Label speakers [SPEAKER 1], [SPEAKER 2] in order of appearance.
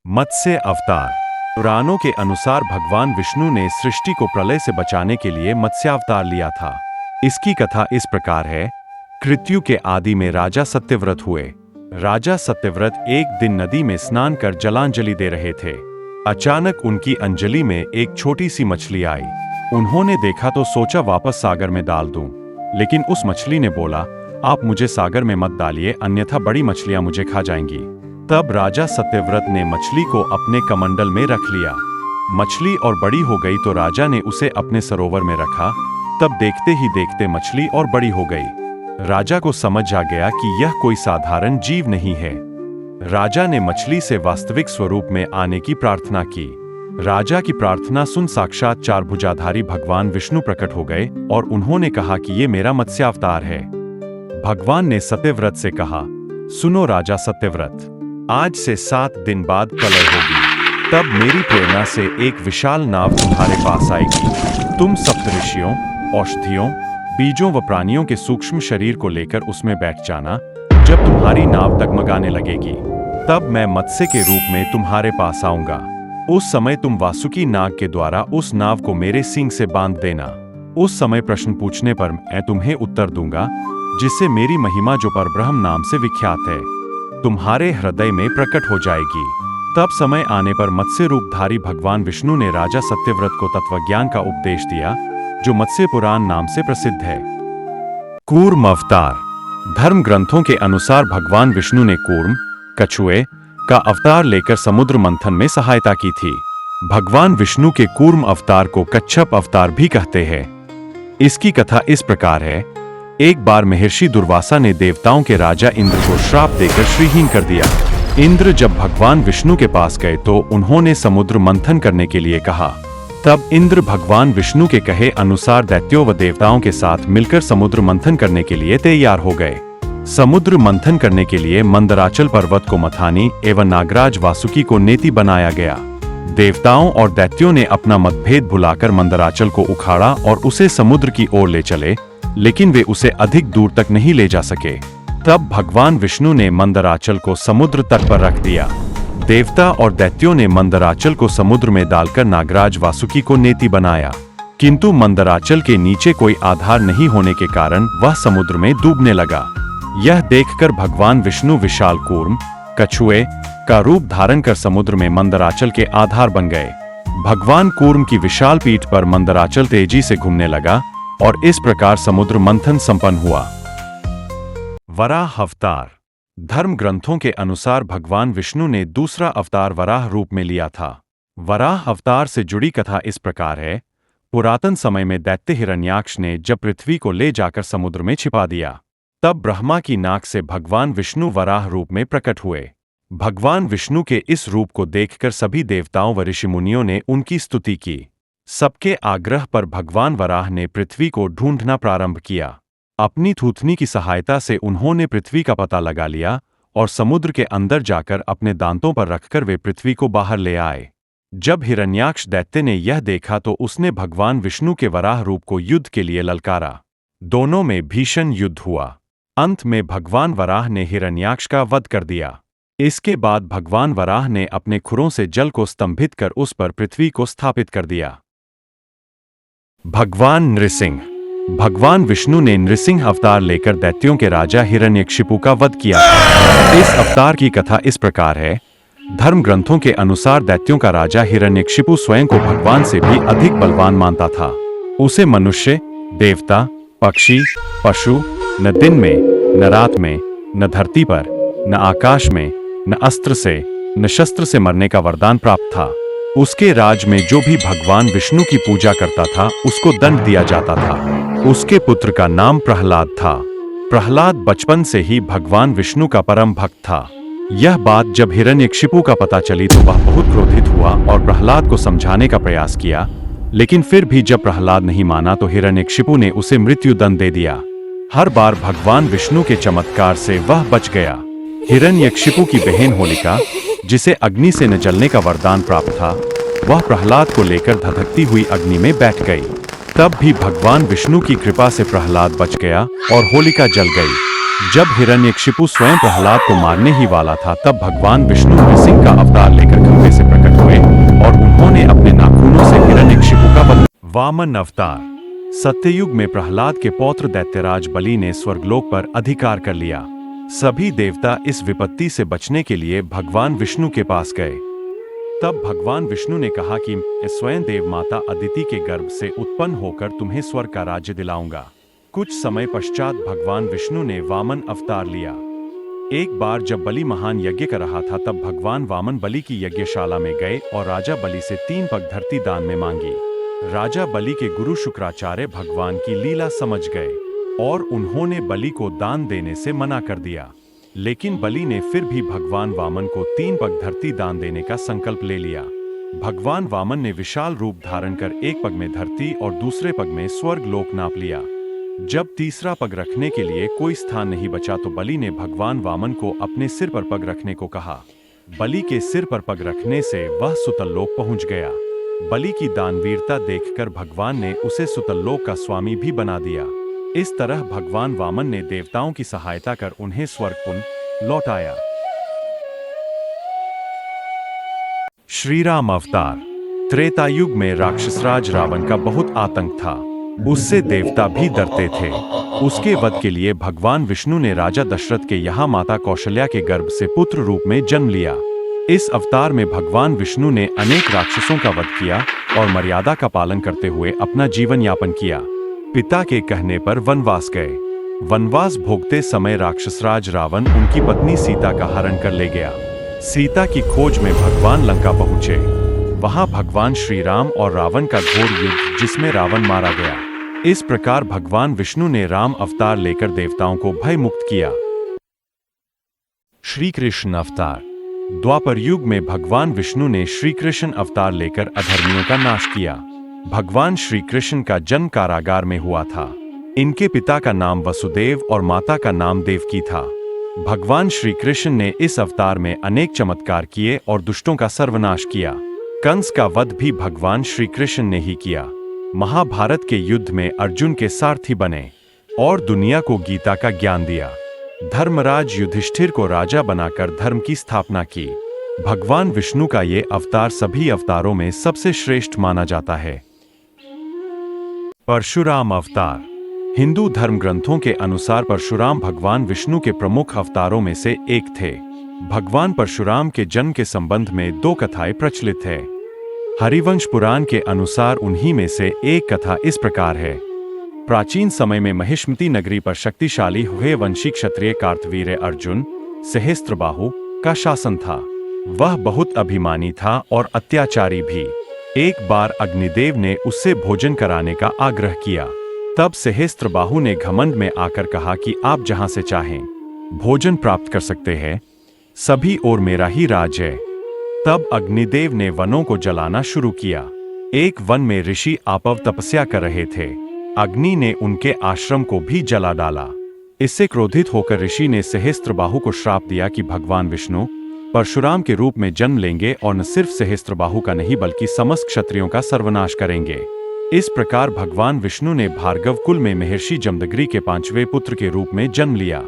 [SPEAKER 1] मत्स्य अवतार। पुराणों के अनुसार भगवान विष्णु ने सृष्टि को प्रलय से बचाने के लिए मत्स्यावतार लिया था। इसकी कथा इस प्रकार है। कृत्यु के आदि में राजा सत्यव्रत हुए। राजा सत्यव्रत एक दिन नदी में स्नान कर जलांजलि दे रहे थे। अचानक उनकी अंजलि में एक छोटी सी मछली आई। उन्होंने देखा तो सोचा वापस सागर में डाल दूं, लेकिन उस मछली ने बोला, आप मुझे सागर में मत डालिए, अन्यथा बड़ी मछलियां मुझे खा जाएंगी। तब राजा सत्यव्रत ने मछली को अपने कमंडल में रख लिया। मछली और बड़ी हो गई तो राजा ने उसे अपने सरोवर में रखा। तब देखते ही देखते मछली और बड़ी हो गई। राजा को समझ आ गया कि यह कोई साधारण जीव नहीं है। राजा ने मछली से वास्तविक स्वरूप में आने की प्रार्थना की। राजा की प्रार्थना सुन साक्षात चार भुजाधारी भगवान विष्णु प्रकट हो गए और उन्होंने कहा कि ये मेरा मत्स्यावतार है। भगवान ने सत्यव्रत से कहा, सुनो राजा सत्यव्रत, आज से 7 दिन बाद प्रलय होगी। तब मेरी प्रेरणा से एक विशाल नाव तुम्हारे पास आएगी। तुम सप्तऋषियों, औषधियों, बीजों व प्राणियों के सूक्ष्म शरीर को लेकर उसमें बैठ जाना। जब तुम्हारी नाव डगमगाने लगेगी, तब मैं मत्स्य के रूप में तुम्हारे पास आऊंगा। उस समय तुम वासुकी नाग के द्वारा उस नाव को मेरे सींग से बांध देना। उस समय प्रश्न पूछने पर मैं तुम्हें उत्तर दूंगा, जिससे मेरी महिमा जो परब्रह्म नाम से विख्यात है, तुम्हारे हृदय में प्रकट हो जाएगी। तब समय आने पर मत्स्य रूपधारी भगवान विष्णु ने राजा सत्यव्रत को तत्वज्ञान का उपदेश दिया, जो मत्स्य पुराण नाम से प्रसिद्ध है। कूर्म अवतार। धर्म ग्रंथों के अनुसार भगवान विष्णु ने कूर्म, कछुए का अवतार लेकर समुद्र मंथन में सहायता की थी। भगवान विष्णु के कूर्म अवतार को कच्छप अवतार भी कहते हैं। इसकी कथा इस प्रकार है। एक बार महर्षि दुर्वासा ने देवताओं के राजा इंद्र को श्राप देकर श्रीहीन कर दिया। इंद्र जब भगवान विष्णु के पास गए तो उन्होंने समुद्र मंथन करने के लिए कहा। तब इंद्र भगवान विष्णु के कहे अनुसार दैत्यों व देवताओं के साथ मिलकर समुद्र मंथन करने के लिए तैयार हो गए। समुद्र मंथन करने के लिए मंदराचल पर्वत को मथानी एवं नागराज वासुकी को नेति बनाया गया। देवताओं और दैत्यों ने अपना मतभेद भुलाकर मंदराचल को उखाड़ा और उसे समुद्र की ओर ले चले, लेकिन वे उसे अधिक दूर तक नहीं ले जा सके। तब भगवान विष्णु ने मंदराचल को समुद्र तट पर रख दिया। देवता और दैत्यों ने मंदराचल को समुद्र में डालकर नागराज वासुकी को नेति बनाया, किंतु मंदराचल के नीचे कोई आधार नहीं होने के कारण वह समुद्र में डूबने लगा। यह देखकर भगवान विष्णु विशाल कूर्म, कछुए का रूप धारण कर समुद्र में मंदराचल के आधार बन गए। भगवान कूर्म की विशाल पीठ पर मंदराचल तेजी से घूमने लगा और इस प्रकार समुद्र मंथन संपन्न हुआ। वराह अवतार। धर्म ग्रंथों के अनुसार भगवान विष्णु ने दूसरा अवतार वराह रूप में लिया था। वराह अवतार से जुड़ी कथा इस प्रकार है। पुरातन समय में दैत्य हिरण्याक्ष ने जब पृथ्वी को ले जाकर समुद्र में छिपा दिया, तब ब्रह्मा की नाक से भगवान विष्णु वराह रूप में प्रकट हुए। भगवान विष्णु के इस रूप को देखकर सभी देवताओं व ऋषि मुनियों ने उनकी स्तुति की। सबके आग्रह पर भगवान वराह ने पृथ्वी को ढूंढना प्रारंभ किया। अपनी थूथनी की सहायता से उन्होंने पृथ्वी का पता लगा लिया और समुद्र के अंदर जाकर अपने दांतों पर रखकर वे पृथ्वी को बाहर ले आए। जब हिरण्याक्ष दैत्य ने यह देखा तो उसने भगवान विष्णु के वराह रूप को युद्ध के लिए ललकारा। दोनों में भीषण युद्ध हुआ। अंत में भगवान वराह ने हिरण्याक्ष का वध कर दिया। इसके बाद भगवान वराह ने अपने खुरों से जल को स्तंभित कर उस पर पृथ्वी को स्थापित कर दिया। भगवान नृसिंह। भगवान विष्णु ने नृसिंह अवतार लेकर दैत्यों के राजा हिरण्यकशिपु का वध किया था। इस अवतार की कथा इस प्रकार है। धर्म ग्रंथों के अनुसार दैत्यों का राजा हिरण्यकशिपु स्वयं को भगवान से भी अधिक बलवान मानता था। उसे मनुष्य, देवता, पक्षी, पशु न दिन में, न रात में, न धरती पर, न आकाश में, न अस्त्र से, न शस्त्र से मरने का वरदान प्राप्त था। उसके राज में जो भी भगवान विष्णु की पूजा करता था उसको दंड दिया जाता था। उसके पुत्र का नाम प्रहलाद था। प्रहलाद बचपन से ही भगवान विष्णु का परम भक्त था। यह बात जब हिरण्यकशिपु का पता चली तो वह बहुत क्रोधित हुआ और प्रहलाद को समझाने का प्रयास किया, लेकिन फिर भी जब प्रहलाद नहीं माना तो हिरण्यकशिपु ने उसे मृत्यु दंड दे दिया। हर बार भगवान विष्णु के चमत्कार से वह बच गया। हिरण्यकशिपु की बहन होलिका, जिसे अग्नि से न जलने का वरदान प्राप्त था, वह प्रहलाद को लेकर धधकती हुई अग्नि में बैठ गई। तब भी भगवान विष्णु की कृपा से प्रहलाद बच गया और होलिका जल गई। जब हिरण्यकशिपु स्वयं प्रहलाद को मारने ही वाला था, तब भगवान विष्णु नृसिंह का अवतार लेकर खंभे से प्रकट हुए और उन्होंने अपने नाखूनों से हिरण्यकशिपु का वध। वामन अवतार। सत्ययुग में प्रहलाद के पौत्र दैत्यराज बलि ने स्वर्गलोक पर अधिकार कर लिया। सभी देवता इस विपत्ति से बचने के लिए भगवान विष्णु के पास गए। तब भगवान विष्णु ने कहा कि मैं स्वयं देव माता अदिति के गर्भ से उत्पन्न होकर तुम्हें स्वर्ग का राज्य दिलाऊंगा। कुछ समय पश्चात भगवान विष्णु ने वामन अवतार लिया। एक बार जब बलि महान यज्ञ कर रहा था, तब भगवान वामन बलि की यज्ञशाला में गए और राजा बलि से 3 पग धरती दान में मांगी। राजा बलि के गुरु शुक्राचार्य भगवान की लीला समझ गए और उन्होंने बलि को दान देने से मना कर दिया। लेकिन बलि ने फिर भी भगवान वामन को 3 पग धरती दान देने का संकल्प ले लिया। भगवान वामन ने विशाल रूप धारण कर एक पग में धरती और दूसरे पग में स्वर्ग लोक नाप लिया। जब तीसरा पग रखने के लिए कोई स्थान नहीं बचा, तो बलि ने भगवान वामन को अपने सिर पर पग रखने को कहा। बलि के सिर पर पग रखने से वह सुतल्लोक पहुंच गया। बलि की दानवीरता देखकर भगवान ने उसे सुतल्लोक का स्वामी भी बना दिया। इस तरह भगवान वामन ने देवताओं की सहायता कर उन्हें स्वर्ग पुनः लौटाया। श्रीराम अवतार। त्रेता युग में राक्षसराज रावण का बहुत आतंक था। उससे देवता भी डरते थे। उसके वध के लिए भगवान विष्णु ने राजा दशरथ के यहाँ माता कौशल्या के गर्भ से पुत्र रूप में जन्म लिया। इस अवतार में भगवान विष्णु ने अनेक राक्षसों का वध किया और मर्यादा का पालन करते हुए अपना जीवन यापन किया। पिता के कहने पर वनवास गए। वनवास भोगते समय राक्षसराज रावण उनकी पत्नी सीता का हरण कर ले गया। सीता की खोज में भगवान लंका पहुंचे। वहां भगवान श्री राम और रावण का घोर युद्ध, जिसमें रावण मारा गया। इस प्रकार भगवान विष्णु ने राम अवतार लेकर देवताओं को भय मुक्त किया। श्री कृष्ण अवतार। द्वापर युग में भगवान विष्णु ने श्री कृष्ण अवतार लेकर अधर्मियों का नाश किया। भगवान श्री कृष्ण का जन्म कारागार में हुआ था। इनके पिता का नाम वसुदेव और माता का नाम देवकी था। भगवान श्री कृष्ण ने इस अवतार में अनेक चमत्कार किए और दुष्टों का सर्वनाश किया। कंस का वध भी भगवान श्री कृष्ण ने ही किया। महाभारत के युद्ध में अर्जुन के सारथी बने और दुनिया को गीता का ज्ञान दिया। धर्मराज युधिष्ठिर को राजा बनाकर धर्म की स्थापना की। भगवान विष्णु का ये अवतार सभी अवतारों में सबसे श्रेष्ठ माना जाता है। परशुराम अवतार। हिंदू धर्म ग्रंथों के अनुसार परशुराम भगवान विष्णु के प्रमुख अवतारों में से एक थे। भगवान परशुराम के जन्म के संबंध में 2 कथाएं प्रचलित है। हरिवंश पुराण के अनुसार उन्हीं में से एक कथा इस प्रकार है। प्राचीन समय में महिष्मती नगरी पर शक्तिशाली हुए वंशी क्षत्रिय कार्तवीर्य अर्जुन सहस्त्रबाहु का शासन था। वह बहुत अभिमानी था और अत्याचारी भी। एक बार अग्निदेव ने उससे भोजन कराने का आग्रह किया। तब सहस्त्रबाहु ने घमंड में आकर कहा कि आप जहां से चाहें भोजन प्राप्त कर सकते हैं, सभी ओर मेरा ही राज है। तब अग्निदेव ने वनों को जलाना शुरू किया। एक वन में ऋषि आपव तपस्या कर रहे थे। अग्नि ने उनके आश्रम को भी जला डाला। इससे क्रोधित होकर ऋषि ने सहस्त्रबाहु को श्राप दिया कि भगवान विष्णु परशुराम के रूप में जन्म लेंगे और न सिर्फ सहस्त्रबाहु का नहीं बल्कि समस्त क्षत्रियों का सर्वनाश करेंगे। इस प्रकार भगवान विष्णु ने भार्गव कुल में महर्षि जमदग्नि के 5वें पुत्र के रूप में जन्म लिया।